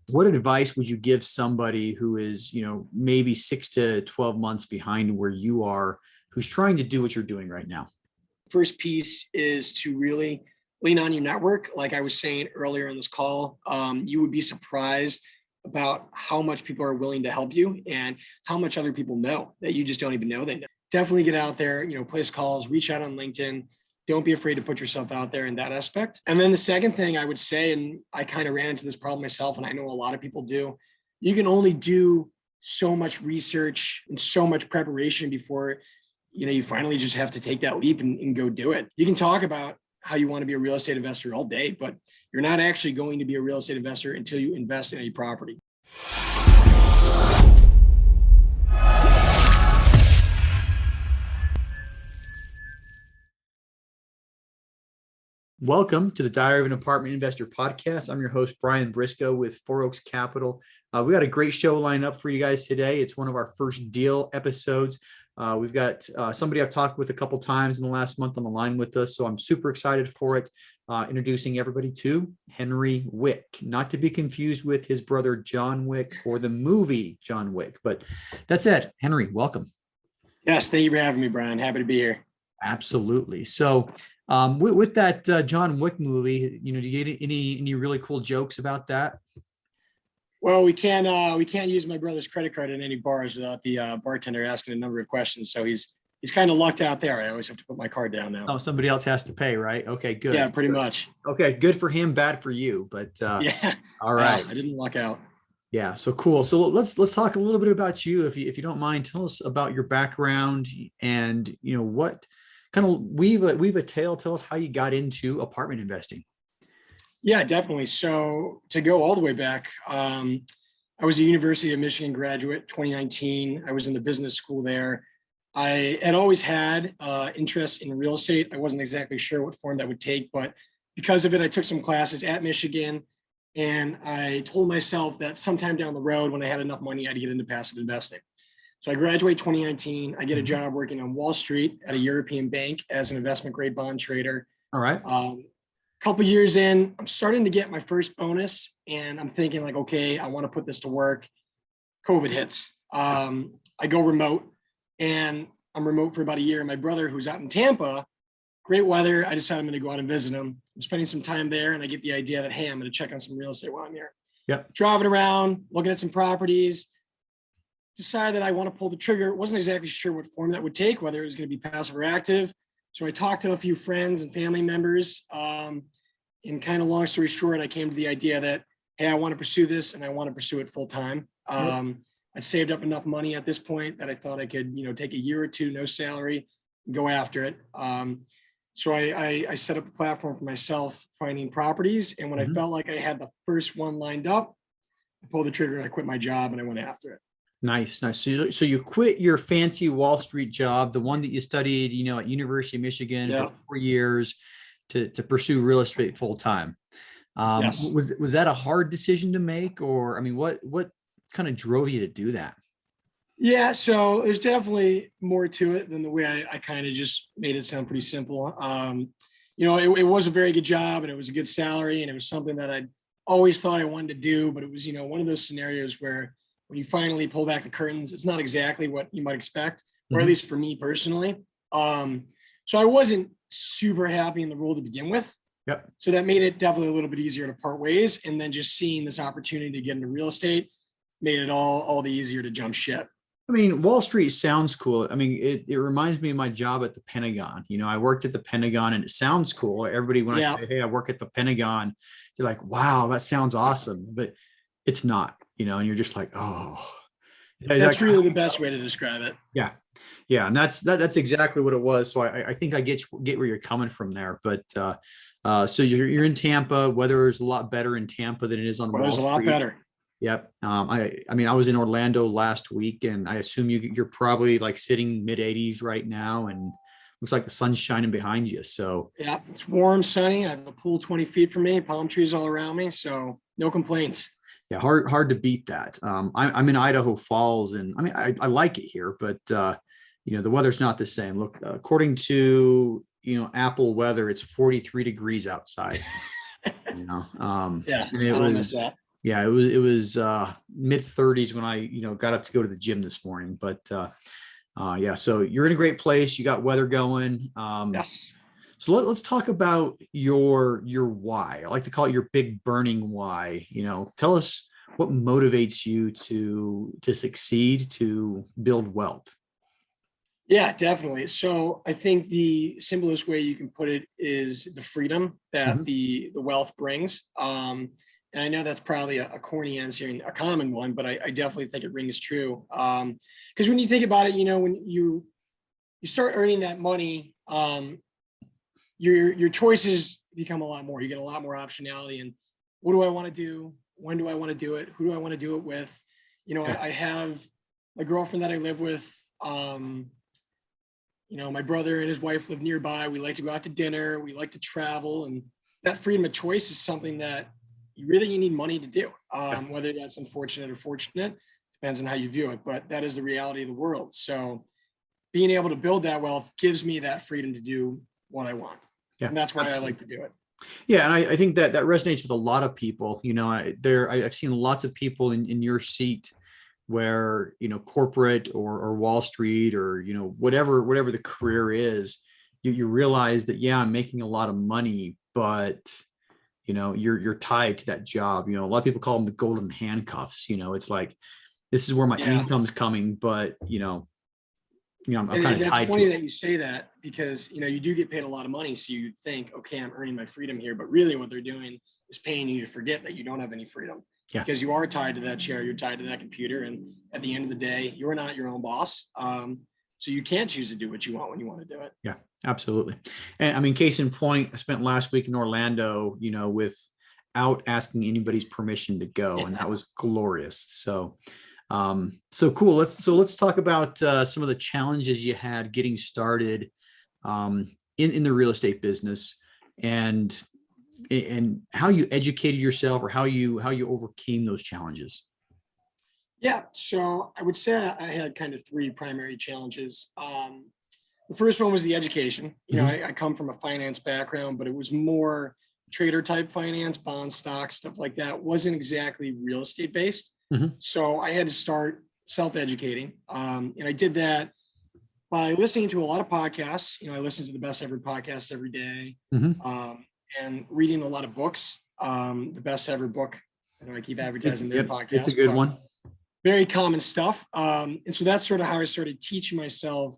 what advice would you give somebody who is, maybe 6 to 12 months behind where you are, who's trying to do what you're doing right now? First piece is to really lean on your network. Like I was saying earlier in this call, you would be surprised about how much people are willing to help you and how much other people know that you just don't even know they know. Definitely get out there, place calls, reach out on LinkedIn. Don't be afraid to put yourself out there in that aspect. And then the second thing I would say, and I kind of ran into this problem myself, and I know a lot of people do, you can only do so much research and so much preparation before you finally just have to take that leap and go do it. You can talk about how you want to be a real estate investor all day, but you're not actually going to be a real estate investor until you invest in a property. Welcome to the Diary of an Apartment Investor podcast. I'm your host, Brian Briscoe with Four Oaks Capital. We got a great show lined up for you guys today. It's one of our first deal episodes. We've got somebody I've talked with a couple times in the last month on the line with us, so I'm super excited for it. Introducing everybody to Henri Wick, not to be confused with his brother John Wick or the movie John Wick. But that's it. Henri, welcome. Yes, thank you for having me, Brian. Happy to be here. Absolutely. So with that John Wick movie, do you get any really cool jokes about that? Well, we can't use my brother's credit card in any bars without the bartender asking a number of questions. So he's kind of lucked out there. I always have to put my card down now. Oh, somebody else has to pay, right? Okay, good. Yeah, pretty much. Okay, good for him, bad for you. But yeah, all right. I didn't luck out. Yeah, so cool. So let's talk a little bit about you, if you don't mind. Tell us about your background and what kind of weave a tale. Tell us how you got into apartment investing. Yeah, definitely. So to go all the way back, I was a University of Michigan graduate, 2019. I was in the business school there. I had always had interest in real estate. I wasn't exactly sure what form that would take, but because of it, I took some classes at Michigan, and I told myself that sometime down the road, when I had enough money, I'd get into passive investing. So I graduate 2019. I get a job working on Wall Street at a European bank as an investment grade bond trader. All right. Couple years in, I'm starting to get my first bonus, and I'm thinking like, okay, I want to put this to work. COVID hits. I go remote, and I'm remote for about a year. My brother, who's out in Tampa, great weather. I decided I'm going to go out and visit him. I'm spending some time there, and I get the idea that, hey, I'm going to check on some real estate while I'm here. Yep. Driving around, looking at some properties, decided that I want to pull the trigger. Wasn't exactly sure what form that would take, whether it was going to be passive or active. So I talked to a few friends and family members, and kind of long story short, I came to the idea that, hey, I want to pursue this, and I want to pursue it full time. I saved up enough money at this point that I thought I could, take a year or two, no salary, and go after it. So I set up a platform for myself, finding properties. And when I felt like I had the first one lined up, I pulled the trigger, I quit my job, and I went after it. Nice. So you quit your fancy Wall Street job, the one that you studied, at University of Michigan for 4 years to pursue real estate full time. Yes. Was that a hard decision to make, or what kind of drove you to do that? Yeah, so there's definitely more to it than the way I kind of just made it sound pretty simple. It was a very good job, and it was a good salary, and it was something that I'd always thought I wanted to do, but it was, one of those scenarios where when you finally pull back the curtains, it's not exactly what you might expect, or at least for me personally. So I wasn't super happy in the role to begin with. Yep. So that made it definitely a little bit easier to part ways. And then just seeing this opportunity to get into real estate made it all the easier to jump ship. Wall Street sounds cool. It reminds me of my job at the Pentagon. I worked at the Pentagon, and it sounds cool. Everybody, when I say, hey, I work at the Pentagon, they're like, wow, that sounds awesome. But it's not, and you're just like, oh. That's really the best way to describe it. Yeah. Yeah. And that's exactly what it was. So I think I get where you're coming from there. But so you're in Tampa. Weather is a lot better in Tampa than it is on Wall Street. It was a lot better. Yep. I was in Orlando last week, and I assume you're probably like sitting mid 80s right now, and looks like the sun's shining behind you. So yeah, it's warm, sunny. I have a pool 20 feet from me, palm trees all around me. So no complaints. Yeah. Hard to beat that. I'm in Idaho Falls, and I like it here, but the weather's not the same. Look, according to, Apple weather, it's 43 degrees outside. Yeah. It was, Yeah, it was mid 30s when I, got up to go to the gym this morning. But yeah, so you're in a great place. You got weather going. Yes. So let's talk about your why. I like to call it your big burning why. Tell us what motivates you to succeed, to build wealth. Yeah, definitely. So I think the simplest way you can put it is the freedom that Mhm. the wealth brings. And I know that's probably a corny answer and a common one, but I definitely think it rings true. Because when you think about it, when you start earning that money, your choices become a lot more. You get a lot more optionality. And what do I want to do? When do I want to do it? Who do I want to do it with? Yeah. I have a girlfriend that I live with. My brother and his wife live nearby. We like to go out to dinner. We like to travel, and that freedom of choice is something that you need money to do. Yeah. Whether that's unfortunate or fortunate depends on how you view it, but that is the reality of the world. So being able to build that wealth gives me that freedom to do what I want, Yeah. and that's why I Absolutely. like to do it. Yeah, and I think that resonates with a lot of people. I've seen lots of people in your seat where corporate or Wall Street or whatever the career is, you realize that, yeah, I'm making a lot of money, but you're tied to that job. A lot of people call them the golden handcuffs. It's like, this is where my Yeah. income's coming, but I'm kind And of that's tied to funny it. that you say that because you do get paid a lot of money, so you think, okay, I'm earning my freedom here, but really what they're doing is paying you to forget that you don't have any freedom Yeah. because you are tied to that chair, you're tied to that computer, and at the end of the day, you're not your own boss. So you can't choose to do what you want when you want to do it. Yeah, absolutely. And I mean, case in point, I spent last week in Orlando, without asking anybody's permission to go, and that was glorious. So cool. Let's talk about some of the challenges you had getting started in the real estate business, and how you educated yourself, or how you overcame those challenges. Yeah, so I would say I had kind of three primary challenges. The first one was the education. Mhm. I come from a finance background, but it was more trader type finance, bond stocks, stuff like that. It wasn't exactly real estate based. Mhm. So I had to start self educating. And I did that by listening to a lot of podcasts. I listen to the best ever podcast every day, Mhm. um, and reading a lot of books. The best ever book, I keep advertising their Yep, it's a podcast, good but one. very common stuff. And so that's sort of how I started teaching myself,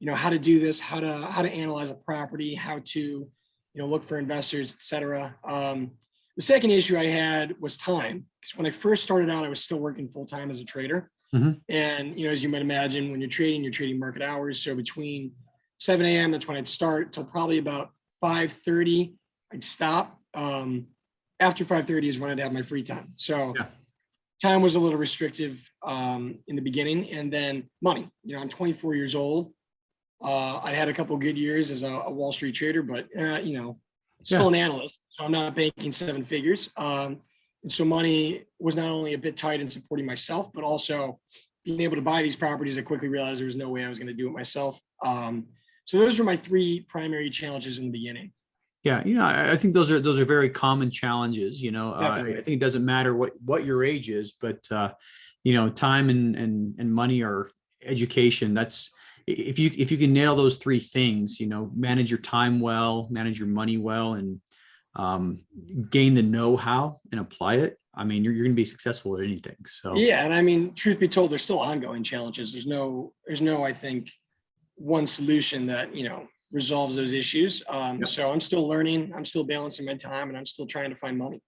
how to do this, how to analyze a property, how to, look for investors, et cetera. The second issue I had was time, because when I first started out, I was still working full time as a trader. Mhm. And as you might imagine, when you're trading market hours. So between 7 a.m., that's when I'd start, till probably about 5:30, I'd stop. After 5:30 is when I'd have my free time. So Yeah. time was a little restrictive in the beginning, and then money. I'm 24 years old. I had a couple of good years as a Wall Street trader, but still Yeah. an analyst, so I'm not banking seven figures. And so money was not only a bit tight in supporting myself, but also being able to buy these properties. I quickly realized there was no way I was going to do it myself. So those were my three primary challenges in the beginning. Yeah, I think those are very common challenges. I Definitely. think it doesn't matter what your age is, but time and money, or education. That's, if you can nail those three things, manage your time well, manage your money well, and um, gain the know-how and apply it. I mean, you're going to be successful at anything. So Yeah, and I mean, truth be told, there's still ongoing challenges. There's no, I think, one solution that resolves those issues. yeah, So I'm still learning, I'm still balancing my time, and I'm still trying to find money.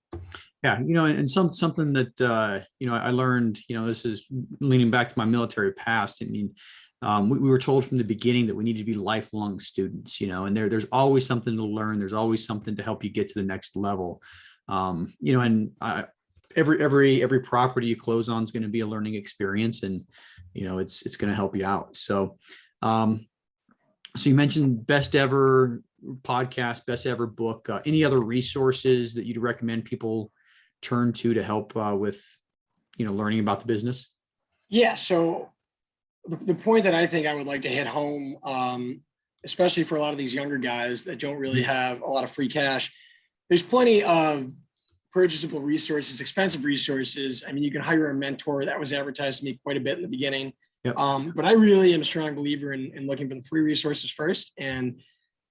yeah, and something that I learned. This is leaning back to my military past. I mean, we were told from the beginning that we need to be lifelong students. And there's always something to learn. There's always something to help you get to the next level. And every property you close on is going to be a learning experience, and it's going to help you out. Um, so you mentioned best ever podcast, best ever book. Any other resources that you'd recommend people turn to help with learning about the business? Yeah. So the point that I think I would like to hit home, especially for a lot of these younger guys that don't really Mhm. have a lot of free cash, there's plenty of purchasable resources, expensive resources. I mean, you can hire a mentor. That was advertised to me quite a bit in the beginning. Yep. But I really am a strong believer in looking for the free resources first. And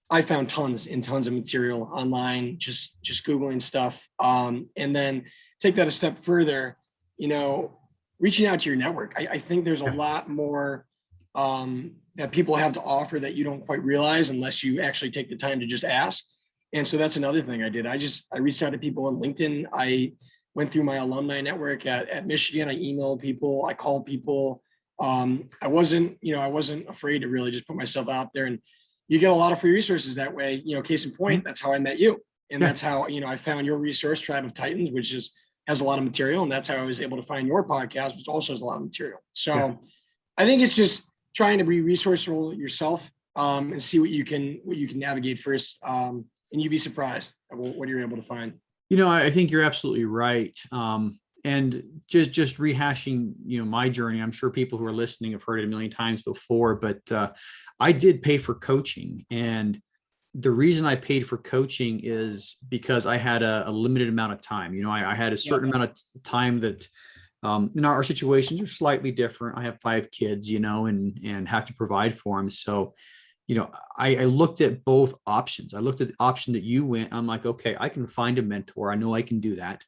I found tons and tons of material online, just Googling stuff. And then take that a step further, reaching out to your network. I think there's a lot more that people have to offer that you don't quite realize unless you actually take the time to just ask. And so that's another thing I did. I reached out to people on LinkedIn. I went through my alumni network at Michigan. I emailed people, I called people. I wasn't afraid to really just put myself out there, and you get a lot of free resources that way. Case in point, that's how I met you. And that's how, I found your resource, Tribe of Titans, which has a lot of material. And that's how I was able to find your podcast, which also has a lot of material. So I think it's just trying to be resourceful yourself, and see what you can navigate first. And you'd be surprised at what you're able to find. I think you're absolutely right. And just rehashing, my journey, I'm sure people who are listening have heard it a million times before, but I did pay for coaching. And the reason I paid for coaching is because I had a limited amount of time. I had a certain amount of time that, our situations are slightly different. I have 5 kids, and have to provide for them. So, I looked at both options. I looked at the option that you went. I'm like, okay, I can find a mentor. I know I can do that.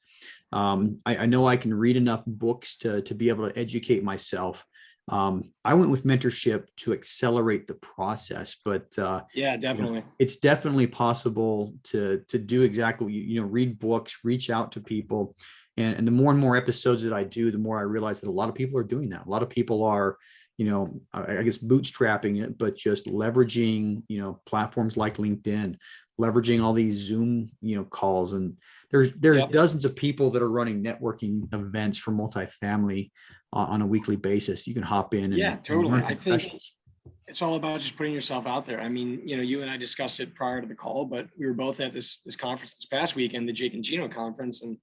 I know I can read enough books to be able to educate myself. I went with mentorship to accelerate the process, but definitely. It's definitely possible to do exactly what you read books, reach out to people. And the more and more episodes that I do, the more I realize that a lot of people are doing that. A lot of people are, I guess bootstrapping it, but just leveraging, platforms like LinkedIn, leveraging all these Zoom, calls. And there's dozens of people that are running networking events for multifamily on a weekly basis. You can hop in. Totally. I think it's all about just putting yourself out there. I mean, you and I discussed it prior to the call, but we were both at this conference this past weekend, the Jake and Gino conference. And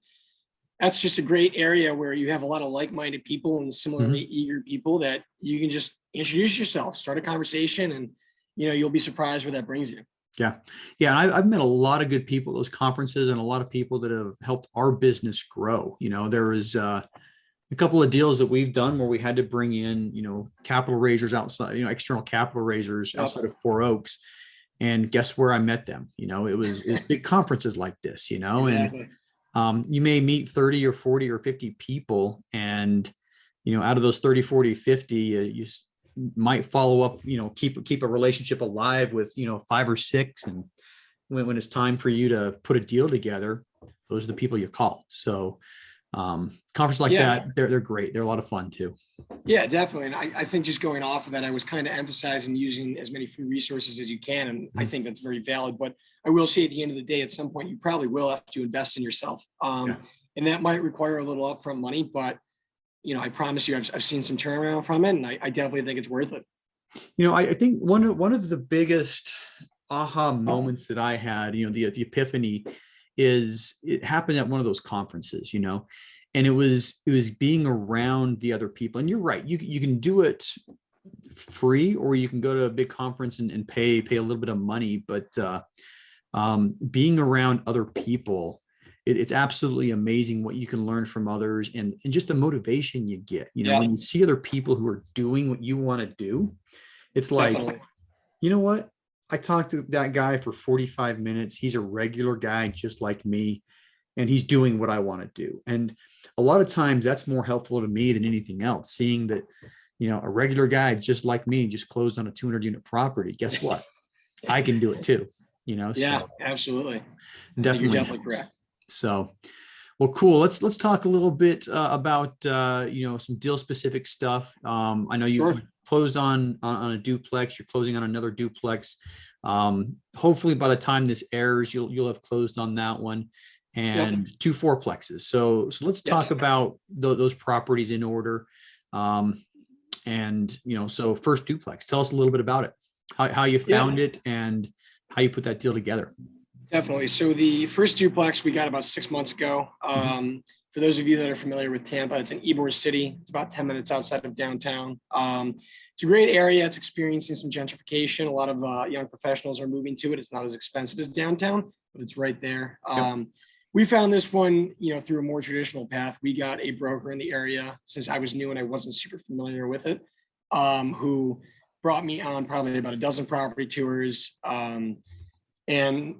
that's just a great area where you have a lot of like-minded people and similarly eager people that you can just introduce yourself, start a conversation, and, you'll be surprised where that brings you. Yeah. And I've met a lot of good people at those conferences and a lot of people that have helped our business grow. There was a couple of deals that we've done where we had to bring in, capital raisers outside, external capital raisers outside of 4 Oaks. And guess where I met them? It was big conferences like this, Exactly. And you may meet 30 or 40 or 50 people. And, out of those 30, 40, 50, you might follow up, keep a relationship alive with, 5 or 6. And when it's time for you to put a deal together, those are the people you call. So conferences like that, they're great. They're a lot of fun too. Yeah, definitely. And I think just going off of that, I was kind of emphasizing using as many free resources as you can. And I think that's very valid. But I will say at the end of the day, at some point, you probably will have to invest in yourself. And that might require a little upfront money, but I promise you, I've seen some turnaround from it, and I definitely think it's worth it. I think one of the biggest aha moments that I had, the epiphany, is it happened at one of those conferences, and it was being around the other people. And you're right, you can do it free, or you can go to a big conference and pay a little bit of money, but being around other people, it's absolutely amazing what you can learn from others, and just the motivation you get, when you see other people who are doing what you want to do. It's like, definitely. You know what? I talked to that guy for 45 minutes. He's a regular guy just like me, and he's doing what I want to do. And a lot of times that's more helpful to me than anything else. Seeing that, a regular guy just like me just closed on a 200-unit property. Guess what? I can do it too. Yeah, so absolutely. Definitely. You're definitely correct. So, well, cool. Let's talk a little bit about some deal specific stuff. I know you closed on a duplex. You're closing on another duplex. Hopefully, by the time this airs, you'll have closed on that one, and 2 fourplexes. So let's talk about those properties in order. So first duplex. Tell us a little bit about it. How you found it and how you put that deal together. Definitely. So the first duplex we got about 6 months ago. For those of you that are familiar with Tampa, it's in Ybor City. It's about 10 minutes outside of downtown. It's a great area. It's experiencing some gentrification. A lot of young professionals are moving to it. It's not as expensive as downtown, but it's right there. We found this one, through a more traditional path. We got a broker in the area, since I was new and I wasn't super familiar with it, who brought me on probably about a dozen property tours. And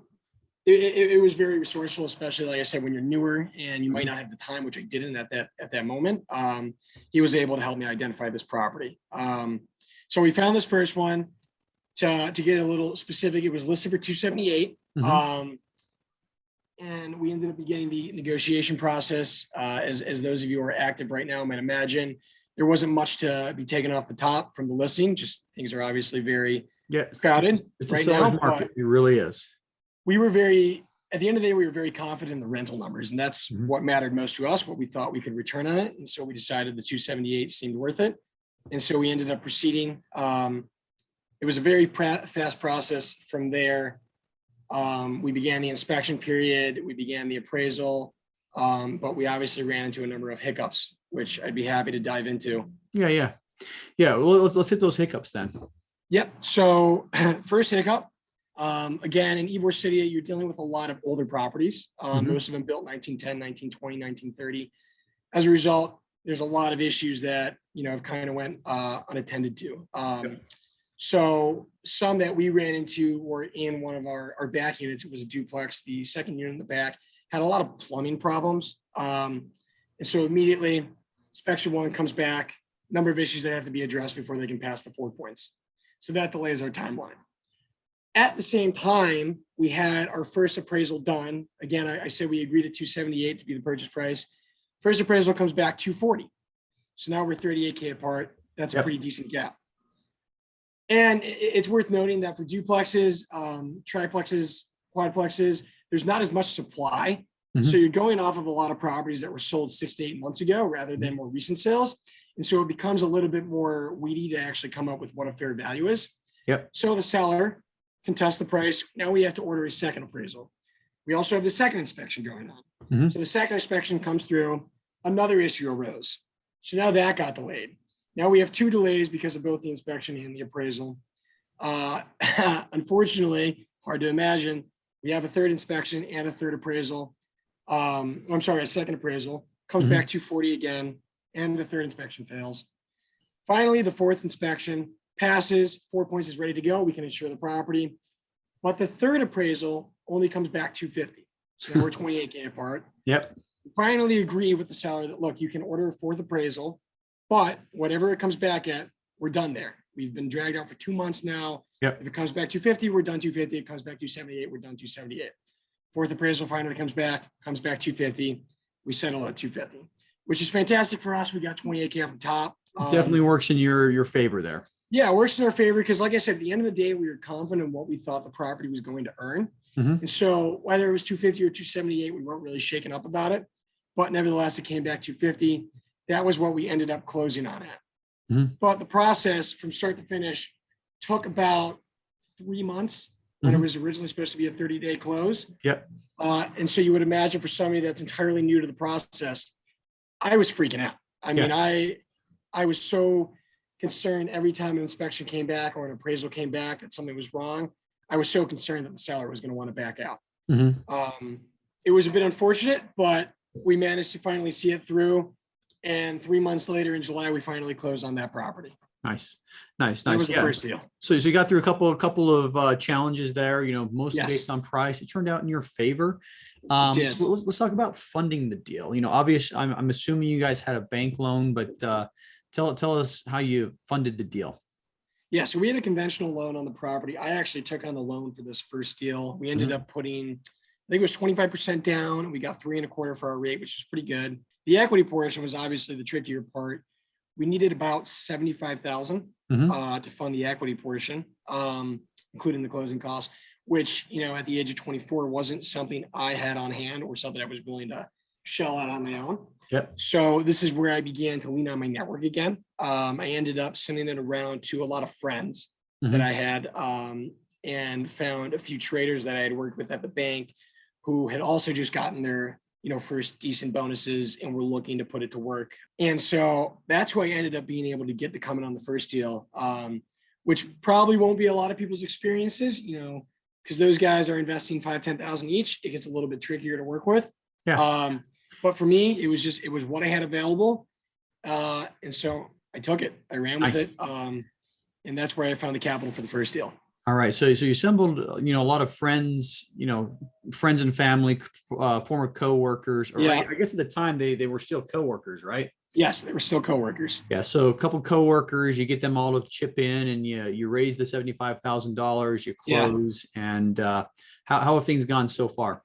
it was very resourceful, especially, like I said, when you're newer and you might not have the time, which I didn't at that moment. He was able to help me identify this property. So we found this first one. To get a little specific, it was listed for 278. And we ended up beginning the negotiation process. As those of you who are active right now might imagine, there wasn't much to be taken off the top from the listing. Just things are obviously very crowded. It's right a seller's market. It really is. We were at the end of the day, we were very confident in the rental numbers, and that's what mattered most to us, what we thought we could return on it. And so we decided the 278 seemed worth it. And so we ended up proceeding. It was a very fast process from there. We began the inspection period, we began the appraisal, but we obviously ran into a number of hiccups, which I'd be happy to dive into. Yeah. Well, let's hit those hiccups then. Yep. So first hiccup, again, in Ybor City, you're dealing with a lot of older properties. Most of them built 1910, 1920, 1930. As a result, there's a lot of issues that, have kind of went unattended to. So some that we ran into were in one of our back units. It was a duplex. The second unit in the back had a lot of plumbing problems. And so immediately inspection 1 comes back, number of issues that have to be addressed before they can pass the 4 points. So that delays our timeline. At the same time, we had our first appraisal done. Again, I said we agreed at 278 to be the purchase price. First appraisal comes back 240. So now we're 38K apart. That's a pretty decent gap. And it's worth noting that for duplexes, triplexes, quadplexes, there's not as much supply. So you're going off of a lot of properties that were sold 6 to 8 months ago rather than more recent sales. And so it becomes a little bit more weedy to actually come up with what a fair value is. So the seller can test the price. Now we have to order a second appraisal. We also have the second inspection going on. So the second inspection comes through, another issue arose. So now that got delayed. Now we have 2 delays because of both the inspection and the appraisal. Unfortunately, hard to imagine, we have a third inspection and a third appraisal. I'm sorry, a second appraisal, comes back 240 again, and the third inspection fails. Finally, the fourth inspection passes, 4 points is ready to go. We can insure the property. But the third appraisal only comes back 250. So now we're 28K apart. We finally agree with the seller that, look, you can order a fourth appraisal, but whatever it comes back at, we're done there. We've been dragged out for 2 months now. If it comes back 250, we're done 250. It comes back 278, we're done 278. Fourth appraisal finally comes back 250. We settle at 250, which is fantastic for us. We got 28K off the top. Definitely works in your favor there. Yeah, it works in our favor because, like I said, at the end of the day, we were confident in what we thought the property was going to earn. And so whether it was 250 or 278, we weren't really shaken up about it. But nevertheless, it came back 250. That was what we ended up closing on at. But the process from start to finish took about 3 months when it was originally supposed to be a 30-day close. And so you would imagine for somebody that's entirely new to the process, I was freaking out. I mean, I was so concerned every time an inspection came back or an appraisal came back that something was wrong. I was so concerned that the seller was going to want to back out. It was a bit unfortunate, but we managed to finally see it through. And 3 months later in July, we finally closed on that property. Nice. That was the first deal. So you got through a couple of challenges there, mostly based on price. It turned out in your favor. So let's talk about funding the deal. Obviously, I'm assuming you guys had a bank loan, but tell us how you funded the deal. Yeah, so we had a conventional loan on the property. I actually took on the loan for this first deal. We ended up putting, I think it was 25% down, and we got 3.25% for our rate, which is pretty good. The equity portion was obviously the trickier part. We needed about $75,000 to fund the equity portion, including the closing costs, which, at the age of 24 wasn't something I had on hand or something I was willing to shell out on my own. So this is where I began to lean on my network again. I ended up sending it around to a lot of friends that I had, and found a few traders that I had worked with at the bank who had also just gotten their first decent bonuses and were looking to put it to work. And so that's who I ended up being able to get to come in on the first deal, which probably won't be a lot of people's experiences, because those guys are investing $5,000, $10,000 each. It gets a little bit trickier to work with. But for me, it was what I had available. And so I took it, I ran with it. And that's where I found the capital for the first deal. All right. So you assembled, a lot of friends, friends and family, former coworkers, or I guess at the time they were still coworkers, right? Yes, they were still coworkers. Yeah. So a couple coworkers, you get them all to chip in, and you raise the $75,000, you close. And how have things gone so far?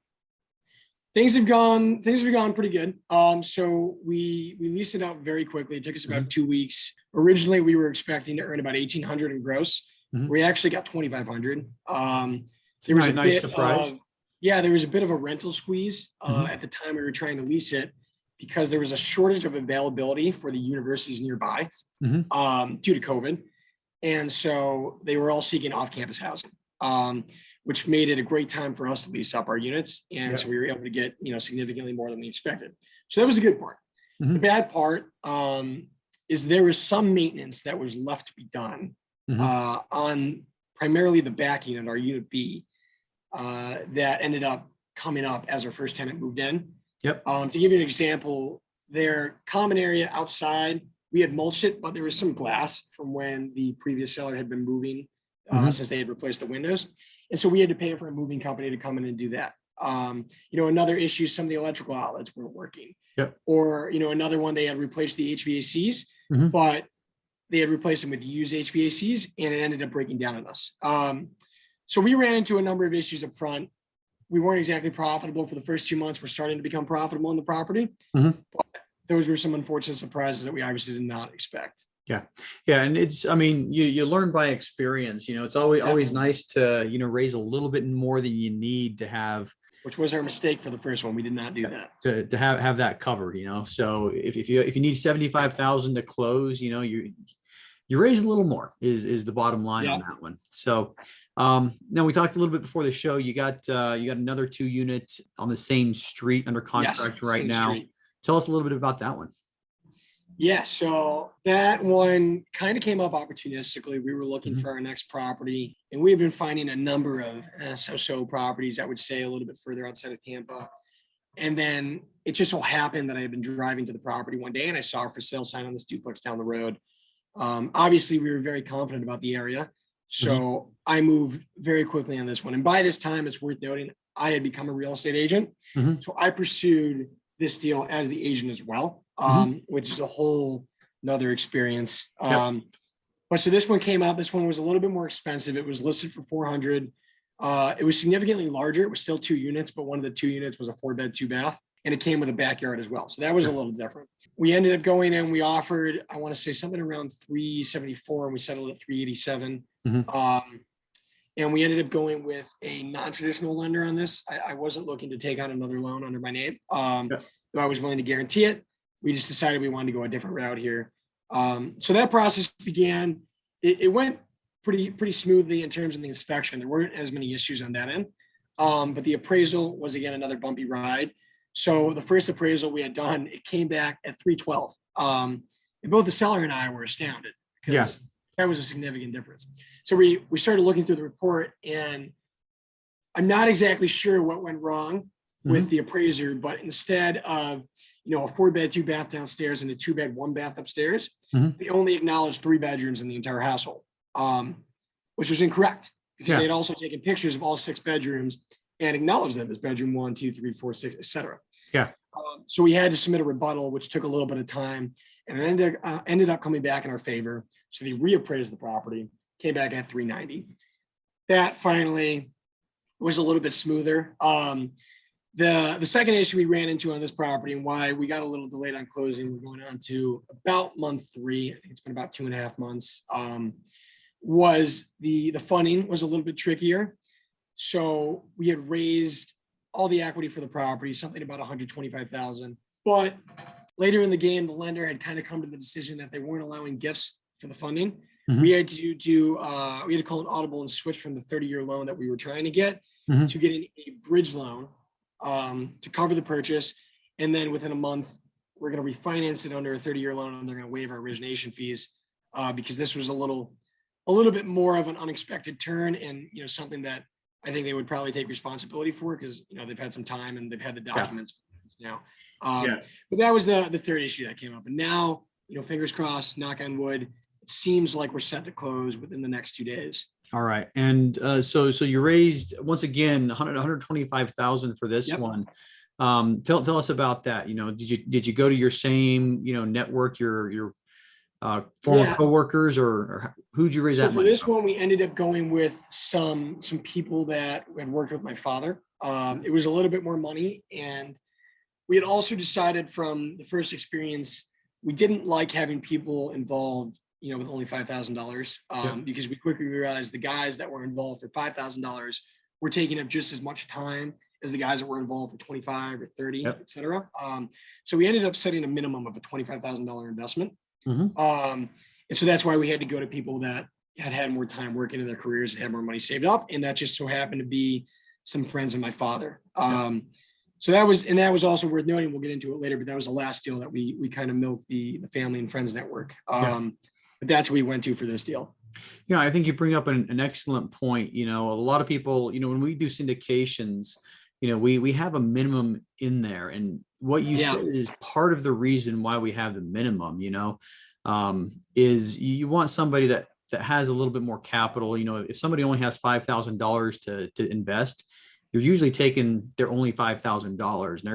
Things have gone pretty good. So we leased it out very quickly. It took us about 2 weeks. Originally, we were expecting to earn about 1,800 in gross. We actually got 2,500. There was a nice surprise. There was a bit of a rental squeeze at the time we were trying to lease it, because there was a shortage of availability for the universities nearby due to COVID. And so they were all seeking off-campus housing, which made it a great time for us to lease up our units. And so we were able to get, significantly more than we expected. So that was the good part. The bad part is there was some maintenance that was left to be done on primarily the back unit, our unit B, that ended up coming up as our first tenant moved in. To give you an example, their common area outside, we had mulched it, but there was some glass from when the previous seller had been moving since they had replaced the windows. And so we had to pay for a moving company to come in and do that. Another issue, some of the electrical outlets weren't working. Or, another one, they had replaced the HVACs, but they had replaced them with used HVACs, and it ended up breaking down on us. So we ran into a number of issues up front. We weren't exactly profitable for the first 2 months. We're starting to become profitable on the property. But those were some unfortunate surprises that we obviously did not expect. Yeah. And you learn by experience. It's always nice to, raise a little bit more than you need to have. Which was our mistake for the first one. We did not do that. To have that covered, So if you need 75,000 to close, you raise a little more is the bottom line on that one. So now we talked a little bit before the show. You got another 2 units on the same street under contract right now. Street. Tell us a little bit about that one. Yeah, so that one kind of came up opportunistically. We were looking for our next property, and we've been finding a number of so properties, I would say, a little bit further outside of Tampa. And then it just so happened that I had been driving to the property one day, and I saw a for sale sign on this duplex down the road. Obviously, we were very confident about the area, so I moved very quickly on this one. And by this time, it's worth noting, I had become a real estate agent. So I pursued this deal as the agent as well. Which is a whole nother experience. But so this one came out. This one was a little bit more expensive. It was listed for 400. It was significantly larger. It was still 2 units, but one of the 2 units was a 4-bed, 2-bath, and it came with a backyard as well. So that was a little different. We ended up going in. We offered, I want to say, something around 374, and we settled at 387. And we ended up going with a non-traditional lender on this. I wasn't looking to take on another loan under my name. Though I was willing to guarantee it. We just decided we wanted to go a different route here. So that process began. It went pretty smoothly in terms of the inspection. There weren't as many issues on that end. But the appraisal was, again, another bumpy ride. So the first appraisal we had done, it came back at 312. And both the seller and I were astounded, because that was a significant difference. So we started looking through the report, and I'm not exactly sure what went wrong with the appraiser, but instead of a 4-bed, 2-bath downstairs and a 2-bed, 1-bath upstairs, they only acknowledged 3 bedrooms in the entire household, which was incorrect, because they had also taken pictures of all 6 bedrooms and acknowledged them as bedroom 1, 2, 3, 4, 6, etc. So we had to submit a rebuttal, which took a little bit of time, and it ended up coming back in our favor. So they reappraised the property, came back at 390. That finally was a little bit smoother. The second issue we ran into on this property, and why we got a little delayed on closing, we're going on to about month 3, I think it's been about 2.5 months, was the funding was a little bit trickier. So we had raised all the equity for the property, something about 125,000. But later in the game, the lender had kind of come to the decision that they weren't allowing gifts for the funding. We had to call an audible and switch from the 30-year loan that we were trying to get to getting a bridge loan to cover the purchase. And then within a month, we're going to refinance it under a 30-year loan, and they're going to waive our origination fees because this was a little bit more of an unexpected turn, and something that I think they would probably take responsibility for, because they've had some time and they've had the documents happens now. Yeah. But that was the third issue that came up. And now, fingers crossed, knock on wood, it seems like we're set to close within the next 2 days. All right. And so you raised, once again, 125,000 for this Yep. one. Tell us about that. Did you go to your same, network, your former coworkers, or who'd you raise that for money this from? one, we ended up going with some people that had worked with my father. It was a little bit more money, and we had also decided from the first experience, we didn't like having people involved, with only $5,000, because we quickly realized the guys that were involved for $5,000 were taking up just as much time as the guys that were involved for 25 or 30, et cetera. So we ended up setting a minimum of a $25,000 investment. And so that's why we had to go to people that had more time working in their careers and had more money saved up. And that just so happened to be some friends of my father. So that was also worth noting. We'll get into it later, but that was the last deal that we kind of milked the family and friends network. But that's what we went to for this deal. Yeah, I think you bring up an excellent point. A lot of people, when we do syndications, we have a minimum in there, and what you said is part of the reason why we have the minimum, is you want somebody that has a little bit more capital. If somebody only has $5,000 to invest, you're usually taking their only $5,000, and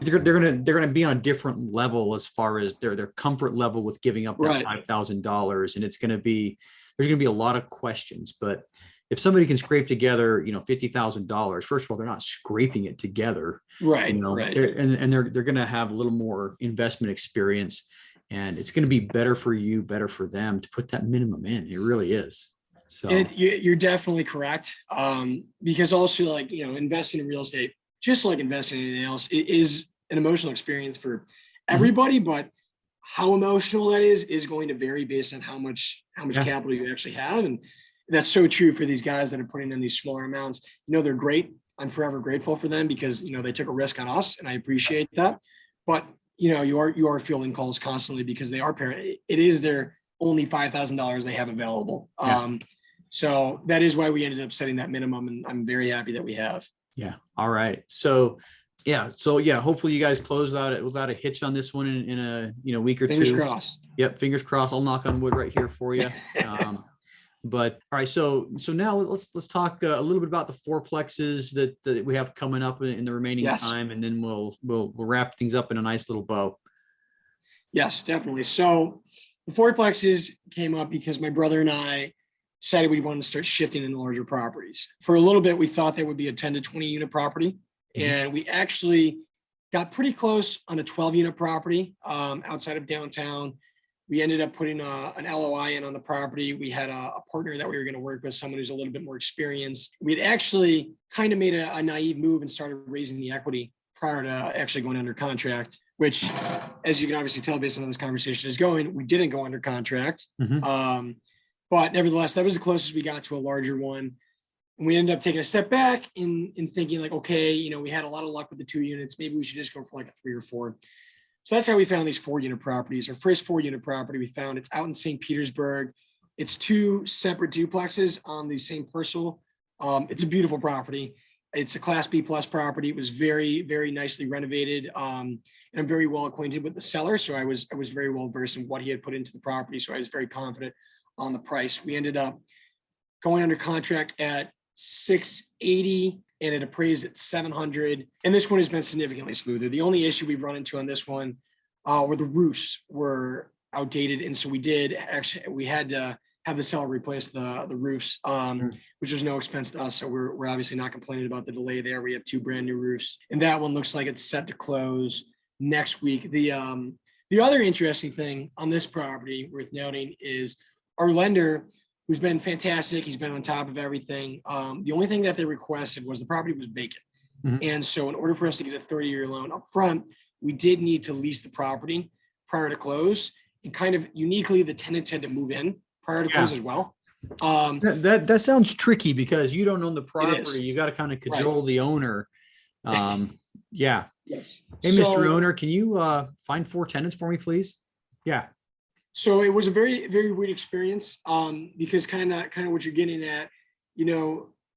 they're gonna be on a different level as far as their comfort level with giving up that $5,000, and there's gonna be a lot of questions. But if somebody can scrape together, $50,000, first of all, they're not scraping it together, and they're going to have a little more investment experience, and it's going to be better for you, better for them to put that minimum in. It really is. So you're definitely correct. Because also, investing in real estate, just like investing in anything else, it is an emotional experience for everybody, but how emotional that is going to vary based on how much capital you actually have. And that's so true for these guys that are putting in these smaller amounts. They're great. I'm forever grateful for them because, they took a risk on us, and I appreciate that. But, you are fielding calls constantly because they are parent. It is their only $5,000 they have available. So that is why we ended up setting that minimum, and I'm very happy that we have. Yeah. All right. So hopefully you guys close without a hitch on this one in a week or two. Fingers crossed. Yep. Fingers crossed. I'll knock on wood right here for you. But all right, so now let's talk a little bit about the fourplexes that we have coming up in the remaining time, and then we'll wrap things up in a nice little bow. Yes, definitely. So the fourplexes came up because my brother and I decided we wanted to start shifting into larger properties. For a little bit, we thought that would be a 10 to 20 unit property, and we actually got pretty close on a 12 unit property outside of downtown. We ended up putting an LOI in on the property. We had a partner that we were going to work with, someone who's a little bit more experienced. We had actually kind of made a naive move and started raising the equity prior to actually going under contract, which, as you can obviously tell based on how this conversation is going, we didn't go under contract. But nevertheless, that was the closest we got to a larger one. And we ended up taking a step back in thinking like, okay, we had a lot of luck with the 2 units. Maybe we should just go for like a 3 or 4. So that's how we found these 4 unit properties. Our first 4 unit property we found, it's out in St. Petersburg. It's 2 separate duplexes on the same parcel. It's a beautiful property. It's a Class B plus property. It was very, very nicely renovated. And I'm very well acquainted with the seller. So I was very well versed in what he had put into the property. So I was very confident on the price. We ended up going under contract at $680, and it appraised at $700. And this one has been significantly smoother. The only issue we've run into on this one were the roofs were outdated. And so we had to have the seller replace the roofs, which was no expense to us. So we're obviously not complaining about the delay there. We have 2 brand new roofs, and that one looks like it's set to close next week. The other interesting thing on this property worth noting is our lender, who's been fantastic. He's been on top of everything. The only thing that they requested was the property was vacant. And so in order for us to get a 30-year loan up front, we did need to lease the property prior to close. And kind of uniquely, the tenants had to move in prior to close as well. That sounds tricky because you don't own the property. You got to kind of cajole the owner. Yes. Hey, Mr. Owner, can you find 4 tenants for me, please? Yeah. So it was a very, very weird experience because kind of what you're getting at,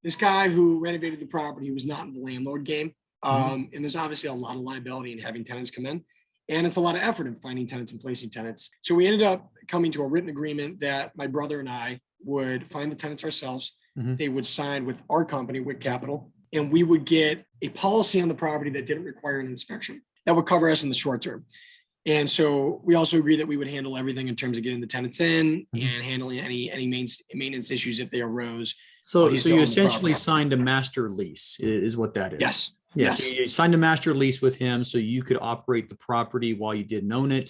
this guy who renovated the property was not in the landlord game. And there's obviously a lot of liability in having tenants come in. And it's a lot of effort in finding tenants and placing tenants. So we ended up coming to a written agreement that my brother and I would find the tenants ourselves. They would sign with our company, Wick Capital, and we would get a policy on the property that didn't require an inspection that would cover us in the short term. And so we also agreed that we would handle everything in terms of getting the tenants in and handling any maintenance issues if they arose. So you essentially signed a master lease is what that is. Yes. Yes. So you signed a master lease with him so you could operate the property while you didn't own it.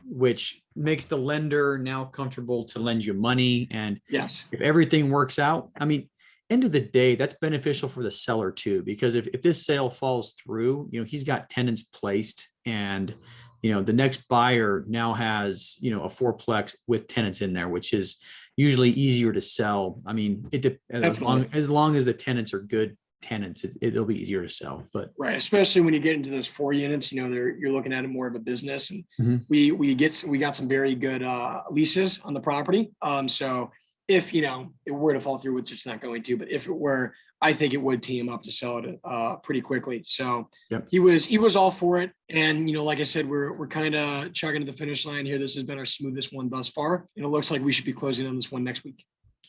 Which makes the lender now comfortable to lend you money. And if everything works out, I mean, end of the day, that's beneficial for the seller too, because if this sale falls through, he's got tenants placed and, the next buyer now has, a fourplex with tenants in there, which is usually easier to sell. I mean, as long as the tenants are good tenants, it'll be easier to sell. But especially when you get into those 4 units, you're looking at it more of a business, and we got some very good leases on the property. So if it were to fall through, which it's not going to, but if it were, I think it would tee him up to sell it pretty quickly. So he was all for it. And like I said, we're kind of chugging to the finish line here. This has been our smoothest one thus far, and it looks like we should be closing on this one next week.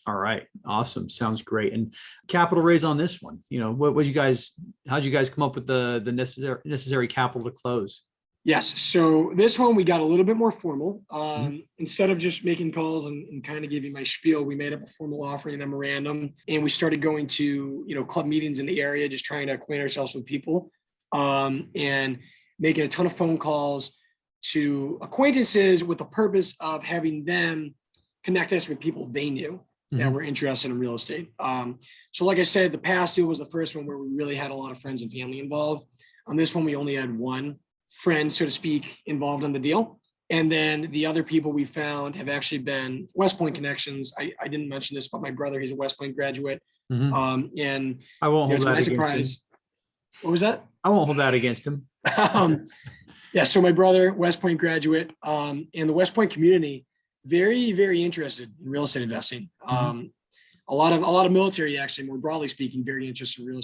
All right. Awesome. Sounds great. And capital raise on this one, how'd you guys come up with the necessary capital to close? Yes. So this one, we got a little bit more formal. Instead of just making calls and kind of giving my spiel, we made up a formal offering memorandum, and we started going to, club meetings in the area, just trying to acquaint ourselves with people, and making a ton of phone calls to acquaintances with the purpose of having them connect us with people they knew that were interested in real estate. So like I said, the past deal was the first one where we really had a lot of friends and family involved. On this one, we only had one friend, so to speak, involved in the deal. And then the other people we found have actually been West Point connections. I didn't mention this, but my brother, he's a West Point graduate. And I won't hold that against him. What was that? I won't hold that against him. So my brother, West Point graduate, and the West Point community, very, very interested in real estate investing. A lot of military, actually, more broadly speaking, very interested in real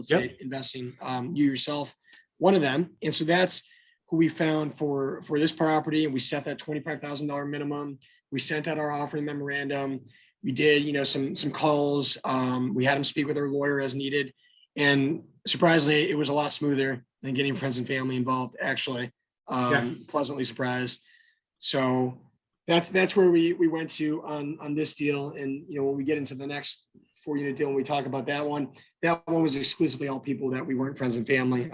estate investing. You yourself, one of them. And so that's who we found for this property. And we set that $25,000 minimum. We sent out our offering memorandum. We did, some calls. We had them speak with our lawyer as needed. And surprisingly, it was a lot smoother than getting friends and family involved, actually. Pleasantly surprised. So that's where we went to on this deal. And, when we get into the next 4-unit deal, when we talk about that one was exclusively all people that we weren't friends and family.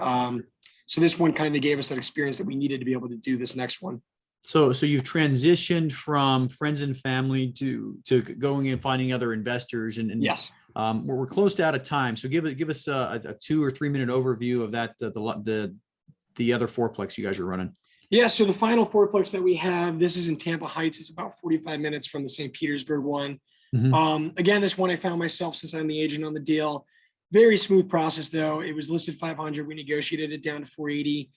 So this one kind of gave us that experience that we needed to be able to do this next one. So you've transitioned from friends and family to going and finding other investors, and yes, we're close to out of time. So give us a 2 or 3 minute overview of that the other fourplex you guys are running. Yeah, so the final fourplex that we have, this is in Tampa Heights. It's about 45 minutes from the St. Petersburg one. Again, this one I found myself since I'm the agent on the deal. Very smooth process though. It was listed 500. We negotiated it down to 480.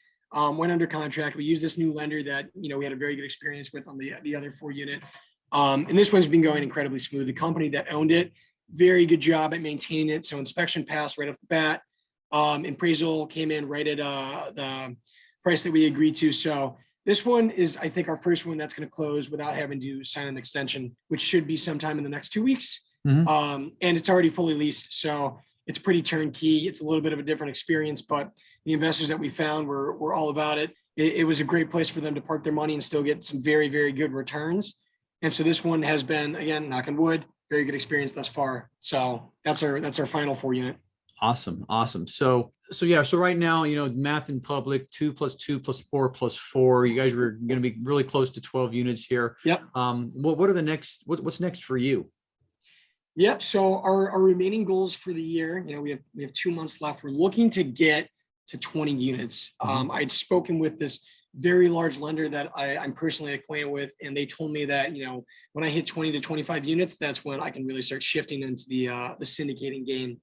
Went under contract. We used this new lender that we had a very good experience with on the other 4-unit. And this one's been going incredibly smooth. The company that owned it, very good job at maintaining it. So inspection passed right off the bat. Appraisal came in right at the price that we agreed to. So this one is, I think, our first one that's going to close without having to sign an extension, which should be sometime in the next 2 weeks. And it's already fully leased. So it's pretty turnkey. It's a little bit of a different experience, but the investors that we found were all about it. It was a great place for them to park their money and still get some very, very good returns. And so this one has been, again, knock on wood, very good experience thus far. So that's our final 4-unit. Awesome. So right now, math in public, 2 + 2 + 4 + 4. You guys are going to be really close to 12 units here. Yep. What are the next? What's next for you? Yep. So our remaining goals for the year, we have 2 months left. We're looking to get to 20 units. I'd spoken with this very large lender that I'm personally acquainted with, and they told me that when I hit 20 to 25 units, that's when I can really start shifting into the syndicating game.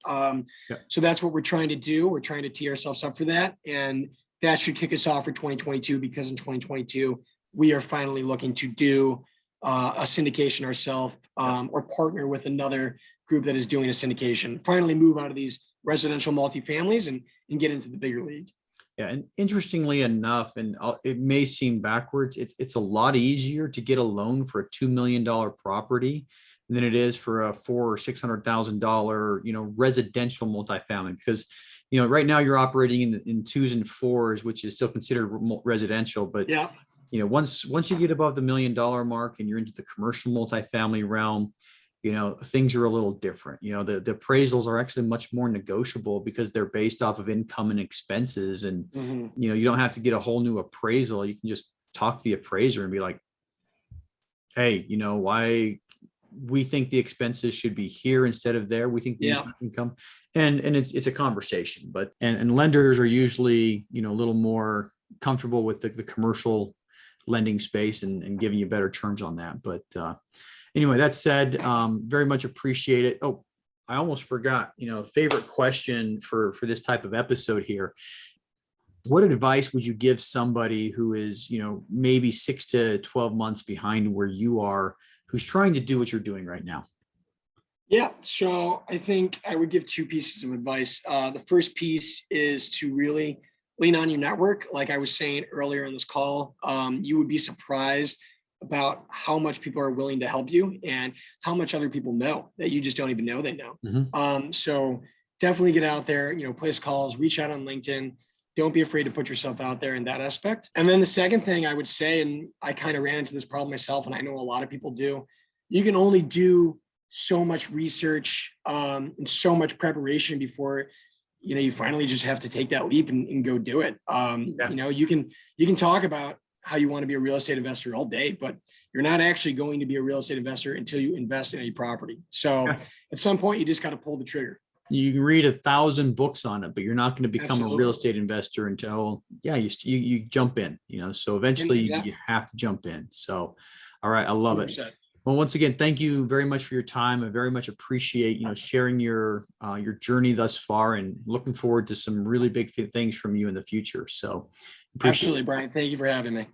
So that's what we're trying to do. We're trying to tee ourselves up for that, and that should kick us off for 2022, because in 2022 we are finally looking to do a syndication ourselves, or partner with another group that is doing a syndication. Finally move out of these residential multifamilies and get into the bigger league. Yeah, and interestingly enough, and it may seem backwards, it's a lot easier to get a loan for a $2 million property than it is for a $400,000 or $600,000, residential multifamily. Because, right now you're operating in twos and fours, which is still considered residential. But Yeah. Once you get above the $1 million mark and you're into the commercial multifamily realm, things are a little different. The appraisals are actually much more negotiable because they're based off of income and expenses. And, you don't have to get a whole new appraisal. You can just talk to the appraiser and be like, hey, why we think the expenses should be here instead of there. We think the income, and it's a conversation, and lenders are usually, a little more comfortable with the commercial lending space and giving you better terms on that. But, anyway, that said, very much appreciate it. Oh, I almost forgot, favorite question for this type of episode here. What advice would you give somebody who is, maybe 6 to 12 months behind where you are, who's trying to do what you're doing right now? Yeah. So I think I would give two pieces of advice. The first piece is to really lean on your network. Like I was saying earlier in this call, you would be surprised about how much people are willing to help you and how much other people know that you just don't even know they know. So definitely get out there, place calls, reach out on LinkedIn. Don't be afraid to put yourself out there in that aspect. And then the second thing I would say, and I kind of ran into this problem myself, and I know a lot of people do, you can only do so much research and so much preparation before you finally just have to take that leap and go do it. You can talk about how you want to be a real estate investor all day, but you're not actually going to be a real estate investor until you invest in a property. So at some point, you just got to pull the trigger. You can read 1,000 books on it, but you're not going to become a real estate investor until, you jump in, so eventually you have to jump in. So, all right. I love 100%. It. Well, once again, thank you very much for your time. I very much appreciate, sharing your journey thus far, and looking forward to some really big things from you in the future. So absolutely, Brian. Thank you for having me.